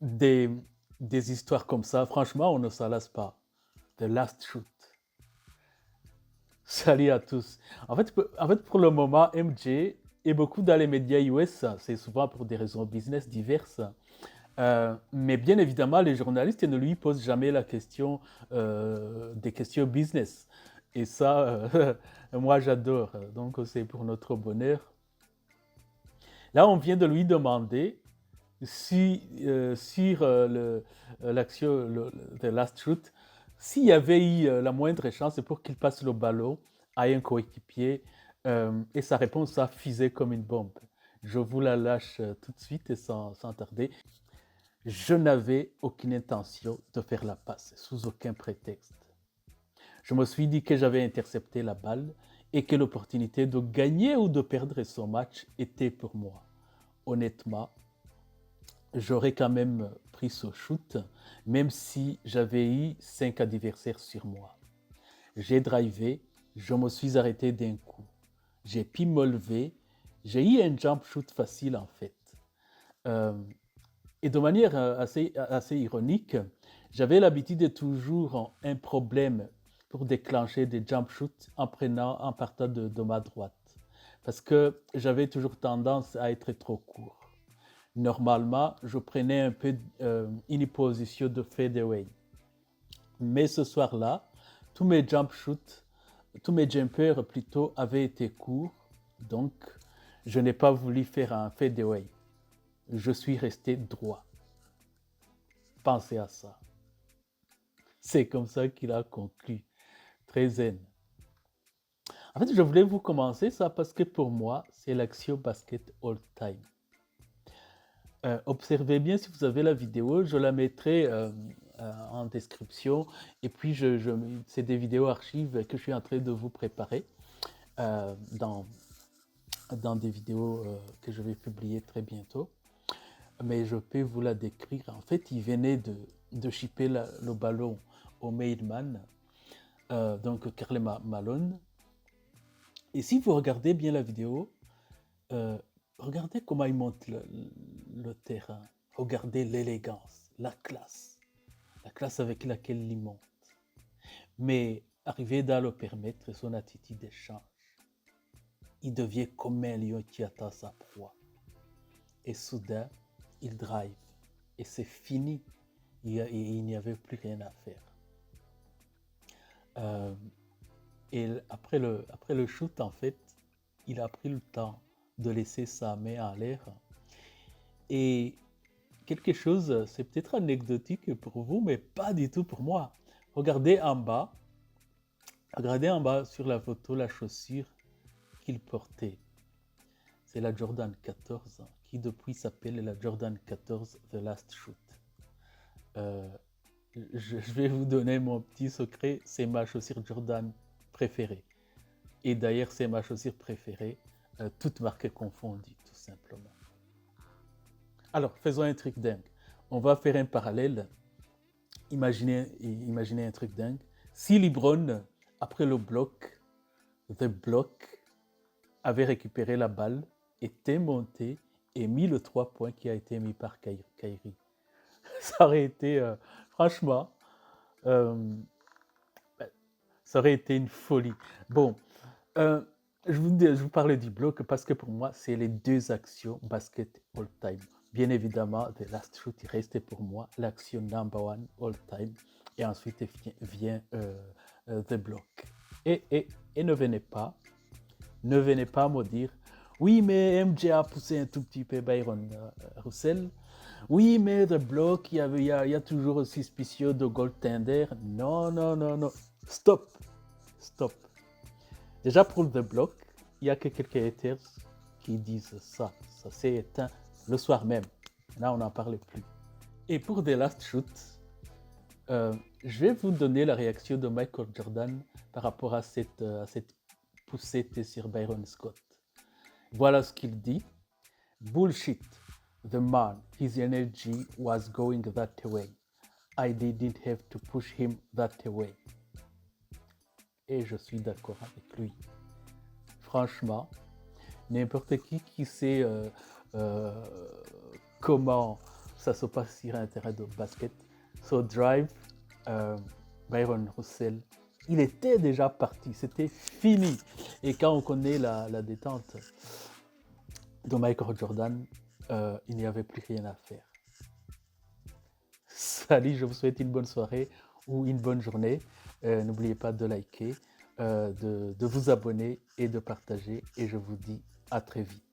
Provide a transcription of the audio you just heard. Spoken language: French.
des, des histoires comme ça, franchement, on ne s'en lasse pas. The Last Shoot. Salut à tous. En fait, pour le moment, MJ est beaucoup dans les médias US, c'est souvent pour des raisons business diverses. Mais bien évidemment, les journalistes ne lui posent jamais la question, des questions business. Et ça, moi j'adore. Donc c'est pour notre bonheur. Là, on vient de lui demander si, sur l'action The Last Shoot, s'il y avait eu la moindre chance pour qu'il passe le ballon à un coéquipier, et sa réponse a fusé comme une bombe. Je vous la lâche tout de suite et sans tarder. Je n'avais aucune intention de faire la passe, sous aucun prétexte. Je me suis dit que j'avais intercepté la balle et que l'opportunité de gagner ou de perdre son match était pour moi. Honnêtement, j'aurais quand même pris ce shoot, même si j'avais eu 5 adversaires sur moi. J'ai drivé, je me suis arrêté d'un coup. J'ai pu me lever, j'ai eu un jump shoot facile en fait. Euh, et de manière assez ironique, j'avais l'habitude de toujours un problème pour déclencher des jump shoots en partant de ma droite. Parce que j'avais toujours tendance à être trop court. Normalement, je prenais un peu une position de fadeaway. Mais ce soir-là, tous mes jump shoots, tous mes jumpers plutôt avaient été courts. Donc, je n'ai pas voulu faire un fadeaway. Je suis resté droit. Pensez à ça. C'est comme ça qu'il a conclu. Très zen. En fait, je voulais vous commencer ça parce que pour moi, c'est l'action basket all time. Observez bien si vous avez la vidéo, je la mettrai en description. Et puis, c'est des vidéos archives que je suis en train de vous préparer euh, dans, dans des vidéos que je vais publier très bientôt. Mais je peux vous la décrire. En fait, il venait de shipper le ballon au mailman, donc Karl Malone. Et si vous regardez bien la vidéo, euh, regardez comment il monte le terrain. Regardez l'élégance, la classe avec laquelle il monte. Mais arrivé dans le permettre, son attitude change. Il devient comme un lion qui attend sa proie. Et soudain, il drive. Et c'est fini. Il n'y avait plus rien à faire. Euh, et après le shoot, en fait, il a pris le temps de laisser sa main en l'air. Et quelque chose, c'est peut-être anecdotique pour vous, mais pas du tout pour moi. Regardez en bas, regardez en bas sur la photo la chaussure qu'il portait. C'est la Jordan 14 qui depuis s'appelle la Jordan 14 The Last Shoot. Euh, je vais vous donner mon petit secret, c'est ma chaussure Jordan préférée. Et d'ailleurs, c'est ma chaussure préférée, toute marque confondue, tout simplement. Alors, faisons un truc dingue. On va faire un parallèle. Imaginez un truc dingue. Si LeBron, après le bloc, The Block, avait récupéré la balle, était monté et mis le 3 points qui a été mis par Kyrie. Ça aurait été, franchement, euh, ça aurait été une folie. Bon, euh, je vous parlais du bloc parce que pour moi, c'est les deux actions basket all-time. Bien évidemment, The Last Shoot reste pour moi l'action number one all-time. Et ensuite vient The Block. Et ne venez pas me dire, oui, mais MJ a poussé un tout petit peu Byron Russell. Oui, mais The Block, il y a toujours suspicion de goaltender. Non, non, non, non. Stop. Stop. Déjà pour The Block, il y a que quelques haters qui disent ça. Ça s'est éteint le soir même. Là, on n'en parlait plus. Et pour The Last Shoot, je vais vous donner la réaction de Michael Jordan par rapport à cette poussée sur Byron Scott. Voilà ce qu'il dit. Bullshit. The man, his energy was going that way. I didn't have to push him that way. Et je suis d'accord avec lui. Franchement, n'importe qui sait euh, comment ça se passe sur un terrain de basket. So Drive, euh, Byron Russell, il était déjà parti, c'était fini. Et quand on connaît la détente de Michael Jordan, il n'y avait plus rien à faire. Salut, je vous souhaite une bonne soirée ou une bonne journée. N'oubliez pas de liker, de vous abonner et de partager. Et je vous dis à très vite.